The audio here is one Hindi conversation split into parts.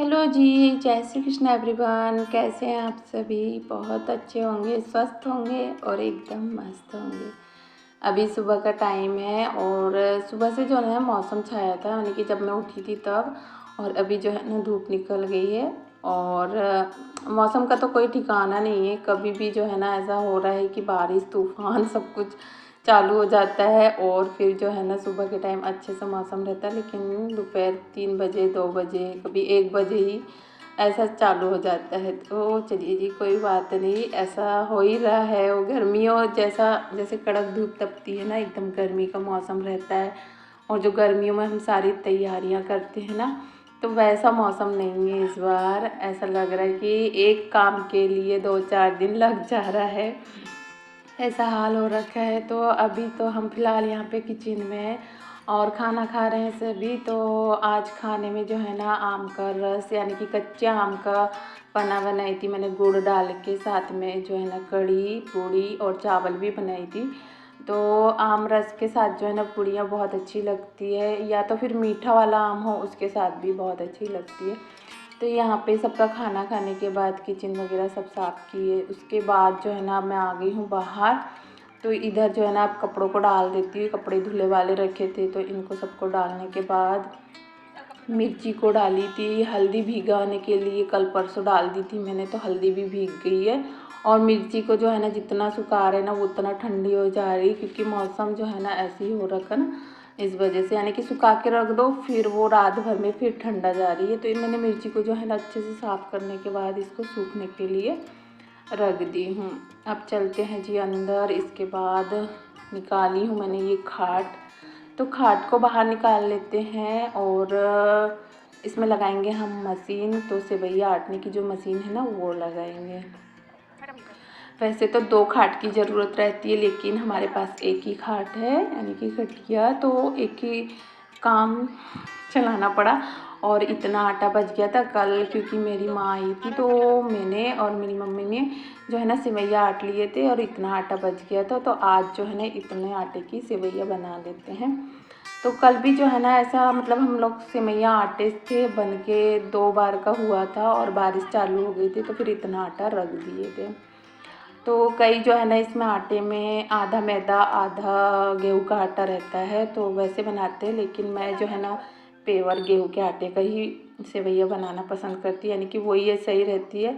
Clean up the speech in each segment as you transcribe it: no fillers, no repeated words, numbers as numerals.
हेलो जी, जय श्री कृष्ण एवरीवन। कैसे हैं आप सभी? बहुत अच्छे होंगे, स्वस्थ होंगे और एकदम मस्त होंगे। अभी सुबह का टाइम है और सुबह से जो है मौसम छाया था, यानी कि जब मैं उठी थी तब। और अभी जो है ना धूप निकल गई है और मौसम का तो कोई ठिकाना नहीं है। कभी भी जो है ना ऐसा हो रहा है कि बारिश तूफान सब कुछ चालू हो जाता है और फिर जो है ना सुबह के टाइम अच्छे से मौसम रहता है, लेकिन दोपहर 3 बजे 2 बजे कभी 1 बजे ही ऐसा चालू हो जाता है। तो चलिए जी, कोई बात नहीं, ऐसा हो ही रहा है। वो गर्मियों जैसा, जैसे कड़क धूप तपती है ना, एकदम गर्मी का मौसम रहता है और जो गर्मियों में हम सारी तैयारियां करते हैं ना, तो वैसा मौसम नहीं है इस बार। ऐसा लग रहा है कि एक काम के लिए 2-4 दिन लग जा रहा है, ऐसा हाल हो रखा है। तो अभी तो हम फ़िलहाल यहाँ पे किचन में हैं और खाना खा रहे हैं सभी। तो आज खाने में जो है ना आम का रस, यानी कि कच्चे आम का पन्ना बनाई थी मैंने गुड़ डाल के, साथ में जो है ना कढ़ी पूड़ी और चावल भी बनाई थी। तो आम रस के साथ जो है ना पूड़ियाँ बहुत अच्छी लगती है, या तो फिर मीठा वाला आम हो उसके साथ भी बहुत अच्छी लगती है। तो यहाँ पे सबका खाना खाने के बाद किचन वगैरह सब साफ़ किए, उसके बाद जो है ना मैं आ गई हूँ बाहर। तो इधर जो है ना अब कपड़ों को डाल देती हूँ, कपड़े धुले वाले रखे थे तो इनको सबको डालने के बाद मिर्ची को डाली थी, हल्दी भिगाने के लिए कल परसों डाल दी थी मैंने, तो हल्दी भी भीग गई है। और मिर्ची को जो है ना जितना सुखा रहे ना वो उतना ठंडी हो जा रही, क्योंकि मौसम जो है ना ऐसे ही हो रखा ना, इस वजह से। यानी कि सुखा के रख दो फिर वो रात भर में फिर ठंडा जा रही है। तो मैंने मिर्ची को जो है ना अच्छे से साफ़ करने के बाद इसको सूखने के लिए रख दी हूँ। अब चलते हैं जी अंदर। इसके बाद निकाली हूँ मैंने ये खाट, तो खाट को बाहर निकाल लेते हैं और इसमें लगाएंगे हम मशीन। तो सेवैयाँ आटने की जो मशीन है ना वो लगाएंगे। वैसे तो 2 खाट की ज़रूरत रहती है, लेकिन हमारे पास एक ही खाट है, यानी कि खटिया, तो एक ही काम चलाना पड़ा। और इतना आटा बच गया था कल, क्योंकि मेरी माँ आई थी तो मैंने और मेरी मम्मी ने जो है ना सेवैयाँ आट लिए थे और इतना आटा बच गया था। तो आज जो है ना इतने आटे की सेवैयाँ बना लेते हैं। तो कल भी जो है ना ऐसा, मतलब हम लोग सेवैयाँ आटे थे, बन के 2 बार का हुआ था और बारिश चालू हो गई थी तो फिर इतना आटा रख दिए थे। तो कई जो है ना इसमें आटे में आधा मैदा आधा गेहूं का आटा रहता है, तो वैसे बनाते हैं। लेकिन मैं जो है ना पेवर गेहूं के आटे का ही सेवैयाँ बनाना पसंद करती है, यानी कि वही ये सही रहती है।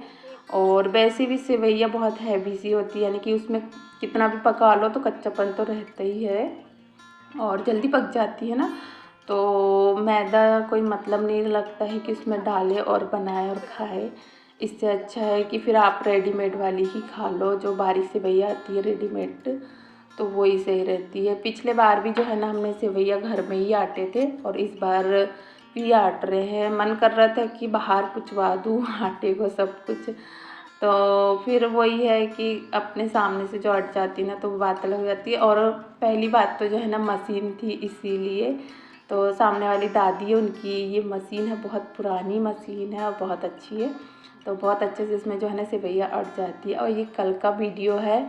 और वैसे भी सेवैयाँ बहुत हैवी सी होती है, यानी कि उसमें कितना भी पका लो तो कच्चापन तो रहता ही है और जल्दी पक जाती है ना। तो मैदा कोई मतलब नहीं लगता है कि उसमें डाले और बनाए और खाए। इससे अच्छा है कि फिर आप रेडीमेड वाली ही खा लो, जो बारीक सेवैयाँ आती है रेडीमेड, तो वही सही रहती है। पिछले बार भी जो है ना हमने सेवैयाँ घर में ही आटे थे और इस बार भी आट रहे हैं। मन कर रहा था कि बाहर पुचवा दूँ आटे को सब कुछ, तो फिर वही है कि अपने सामने से जो अट जाती ना तो बात अलग हो जाती है। और पहली बात तो जो है ना मशीन थी, इसीलिए। तो सामने वाली दादी है, उनकी ये मशीन है, बहुत पुरानी मशीन है और बहुत अच्छी है। तो बहुत अच्छे से इसमें जो है ना सेवैयाँ अट जाती है। और ये कल का वीडियो है,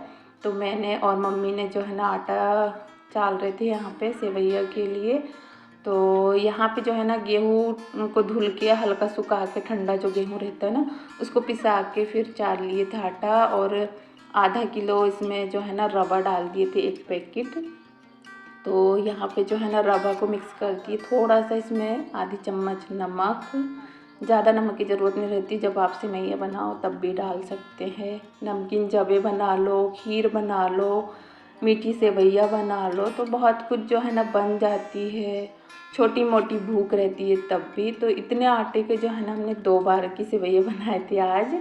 तो मैंने और मम्मी ने जो है ना आटा चाल रहे थे यहाँ पे सेवैयाँ के लिए। तो यहाँ पे जो है ना गेहूँ को धुल के हल्का सुखा के, ठंडा जो गेहूँ रहता है ना उसको पिसा के फिर चाल लिए थे आटा। और आधा किलो इसमें जो है ना रवा डाल दिए थे, 1 पैकेट। तो यहाँ पे जो है ना रवा को मिक्स कर दिए, थोड़ा सा इसमें आधी चम्मच नमक, ज़्यादा नमक की ज़रूरत नहीं रहती, जब आप सेवैयाँ बनाओ तब भी डाल सकते हैं। नमकीन जवे बना लो, खीर बना लो, मीठी सेवैयाँ बना लो, तो बहुत कुछ जो है ना बन जाती है। छोटी मोटी भूख रहती है तब भी। तो इतने आटे के जो है ना हमने 2 बार की सेवैयाँ बनाए थे आज,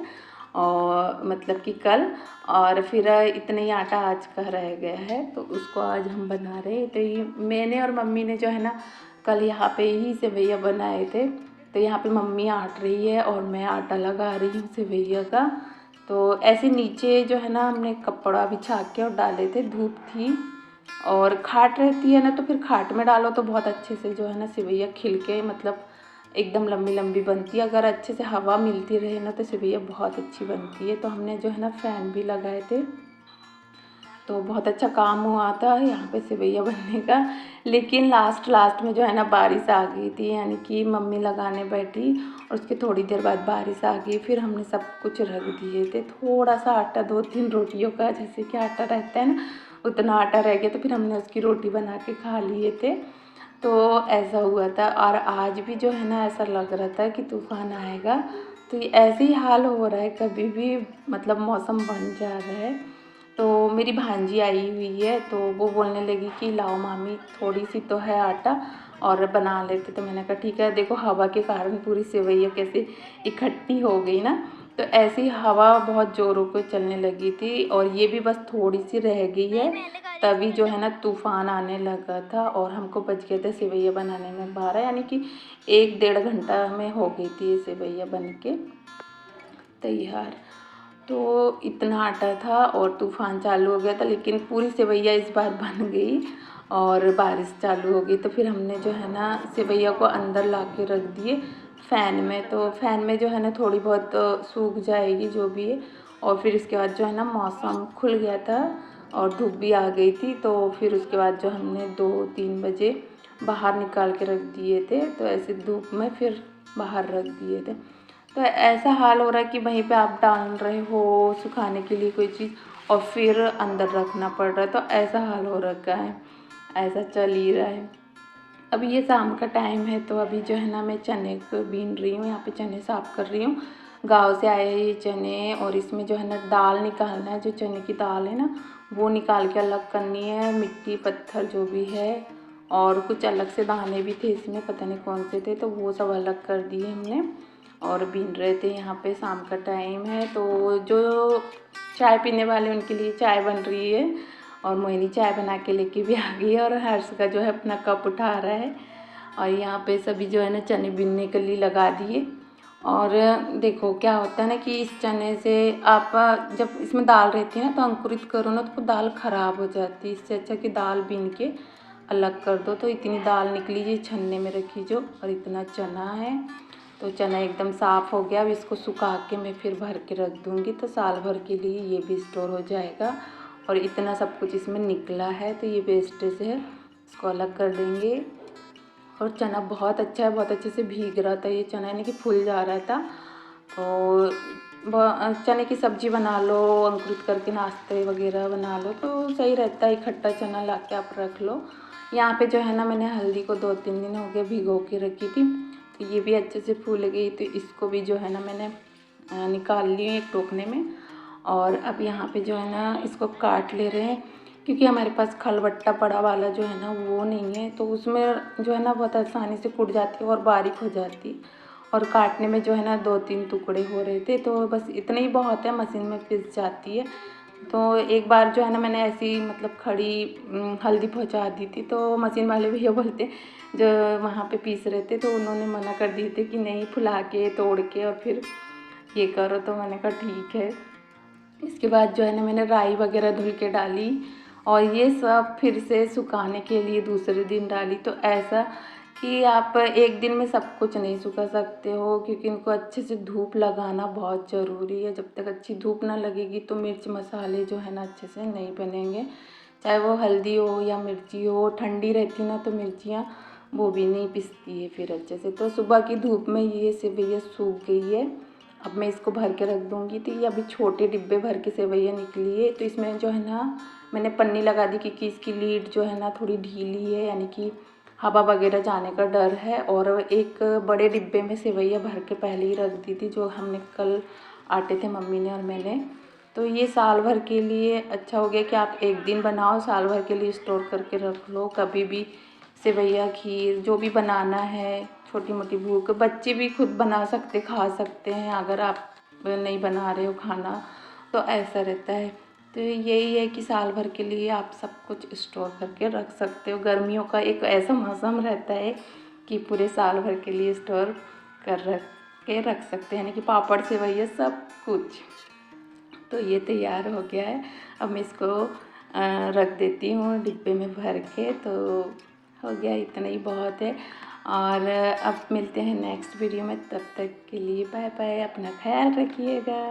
और मतलब कि कल। और फिर इतना ही आटा आज का रह गया है तो उसको आज हम बना रहे हैं। तो ये मैंने और मम्मी ने जो है ना कल यहाँ पे ही सेवैयाँ बनाए थे। तो यहाँ पे मम्मी आट रही है और मैं आटा लगा रही हूँ सेवैयाँ का। तो ऐसे नीचे जो है ना हमने कपड़ा बिछा के और डाले थे, धूप थी और खाट रहती है ना, तो फिर खाट में डालो तो बहुत अच्छे से जो है ना सेवैयाँ खिल के, मतलब एकदम लंबी लंबी बनती है। अगर अच्छे से हवा मिलती रहे ना तो सेवैयाँ बहुत अच्छी बनती है। तो हमने जो है ना फ़ैन भी लगाए थे तो बहुत अच्छा काम हुआ था यहाँ पे सेवैयाँ बनने का। लेकिन लास्ट में जो है ना बारिश आ गई थी, यानी कि मम्मी लगाने बैठी और उसके थोड़ी देर बाद बारिश आ गई। फिर हमने सब कुछ रख दिए थे, थोड़ा सा आटा 2-3 रोटियों का जैसे कि आटा रहता है ना, उतना आटा रह गया तो फिर हमने उसकी रोटी बना के खा लिए थे। तो ऐसा हुआ था। और आज भी जो है ना ऐसा लग रहा था कि तूफ़ान आएगा। तो ये ऐसे ही हाल हो रहा है, कभी भी मतलब मौसम बन जा रहा है। तो मेरी भांजी आई हुई है तो वो बोलने लगी कि लाओ मामी थोड़ी सी तो है आटा और बना लेते। तो मैंने कहा ठीक है। देखो हवा के कारण पूरी सेवैयाँ कैसे इकट्ठी हो गई ना, तो ऐसी हवा बहुत ज़ोरों पे चलने लगी थी और ये भी बस थोड़ी सी रह गई है, तभी जो है ना तूफ़ान आने लगा था और हमको बच गया था सेवैयाँ बनाने में 12, यानी कि 1-1.5 घंटा में हो गई थी ये सेवैयाँ बन के तैयार। तो इतना आटा था और तूफ़ान चालू हो गया था, लेकिन पूरी सेवैयाँ इस बार बन गई और बारिश चालू हो गई। तो फिर हमने जो है ना सेवैयाँ को अंदर ला के रख दिए फ़ैन में। तो फ़ैन में जो है ना थोड़ी बहुत सूख जाएगी जो भी है। और फिर उसके बाद जो है ना मौसम खुल गया था और धूप भी आ गई थी। तो फिर उसके बाद जो हमने 2-3 बजे बाहर निकाल के रख दिए थे, तो ऐसे धूप में फिर बाहर रख दिए थे। तो ऐसा हाल हो रहा है कि वहीं पे आप डाल रहे हो सुखाने के लिए कोई चीज़ और फिर अंदर रखना पड़ रहा है, तो ऐसा हाल हो रखा है, ऐसा चल ही रहा है। अभी ये शाम का टाइम है तो अभी जो है ना मैं चने को बीन रही हूँ, यहाँ पे चने साफ़ कर रही हूँ। गाँव से आए ये चने और इसमें जो है ना दाल निकालना है, जो चने की दाल है ना वो निकाल के अलग करनी है, मिट्टी पत्थर जो भी है। और कुछ अलग से दाने भी थे इसमें, पता नहीं कौन से थे, तो वो सब अलग कर दिए हमने और बीन रहे थे। यहाँ पे शाम का टाइम है तो जो चाय पीने वाले उनके लिए चाय बन रही है और मोहिनी चाय बना के लेके भी आ गई है और हर्ष का जो है अपना कप उठा रहा है। और यहाँ पे सभी जो है ना चने बीनने के लिए लगा दिए। और देखो क्या होता है ना कि इस चने से आप जब इसमें दाल रहती है ना तो अंकुरित करो ना तो दाल ख़राब हो जाती है। इससे अच्छा कि दाल बीन के अलग कर दो। तो इतनी दाल निकली जी छन्ने में रखी जो, और इतना चना है। तो चना एकदम साफ़ हो गया। अब इसको सुखा के मैं फिर भर के रख दूँगी तो साल भर के लिए ये भी स्टोर हो जाएगा। और इतना सब कुछ इसमें निकला है तो ये वेस्टेज है, इसको अलग कर देंगे। और चना बहुत अच्छा है, बहुत अच्छे से भीग रहा था ये चना, यानी कि फूल जा रहा था। और चने की सब्ज़ी बना लो, अंकुरित करके नाश्ते वगैरह बना लो तो सही रहता है। इकट्ठा चना ला के आप रख लो। यहाँ पे जो है ना मैंने हल्दी को 2-3 दिन हो गए भिगो के रखी थी, तो ये भी अच्छे से फूल गई। तो इसको भी जो है ना मैंने निकाल ली एक टोकने में। और अब यहाँ पे जो है ना इसको काट ले रहे हैं, क्योंकि हमारे पास खलबट्टा बड़ा वाला जो है ना वो नहीं है, तो उसमें जो है ना बहुत आसानी से कूट जाती है और बारीक हो जाती है। और काटने में जो है ना 2-3 टुकड़े हो रहे थे, तो बस इतने ही बहुत है, मशीन में पिस जाती है। तो एक बार जो है ना मैंने ऐसी मतलब खड़ी हल्दी पहुंचा दी थी, तो मशीन वाले भैया बोलते जो वहाँ पे पीस रहे थे, तो उन्होंने मना कर दिए थे कि नहीं फुला के तोड़ के और फिर ये करो। तो मैंने कहा ठीक है। इसके बाद जो है ना मैंने राई वगैरह धुल के डाली और ये सब फिर से सुखाने के लिए दूसरे दिन डाली। तो ऐसा कि आप एक दिन में सब कुछ नहीं सुखा सकते हो, क्योंकि इनको अच्छे से धूप लगाना बहुत ज़रूरी है। जब तक अच्छी धूप ना लगेगी तो मिर्च मसाले जो है ना अच्छे से नहीं बनेंगे, चाहे वो हल्दी हो या मिर्ची हो। ठंडी रहती ना तो मिर्चियाँ वो भी नहीं पिसती है फिर अच्छे से। तो सुबह की धूप में ये सेवैयाँ सूख गई है। अब मैं इसको भर के रख दूँगी। तो ये अभी छोटे डिब्बे भर के सेवैयाँ निकली है, तो इसमें जो है ना मैंने पन्नी लगा दी, क्योंकि इसकी लीड जो है ना थोड़ी ढीली है, यानी कि हवा वगैरह जाने का डर है। और एक बड़े डिब्बे में सेवैयाँ भर के पहले ही रख दी थी, जो हमने कल आटे थे मम्मी ने और मैंने। तो ये साल भर के लिए अच्छा हो गया कि आप एक दिन बनाओ, साल भर के लिए स्टोर करके रख लो। कभी भी सेवैयाँ खीर जो भी बनाना है, छोटी मोटी भूख, बच्चे भी खुद बना सकते खा सकते हैं। अगर आप नहीं बना रहे हो खाना तो ऐसा रहता है। तो यही है कि साल भर के लिए आप सब कुछ स्टोर करके रख सकते हो। गर्मियों का एक ऐसा मौसम रहता है कि पूरे साल भर के लिए स्टोर रख सकते हैं, यानी कि पापड़ सेवैयाँ सब कुछ। तो ये तैयार हो गया है। अब मैं इसको रख देती हूँ डिब्बे में भर के। तो हो गया, इतना ही बहुत है। और अब मिलते हैं नेक्स्ट वीडियो में, तब तक के लिए बाय बाय, अपना ख्याल रखिएगा।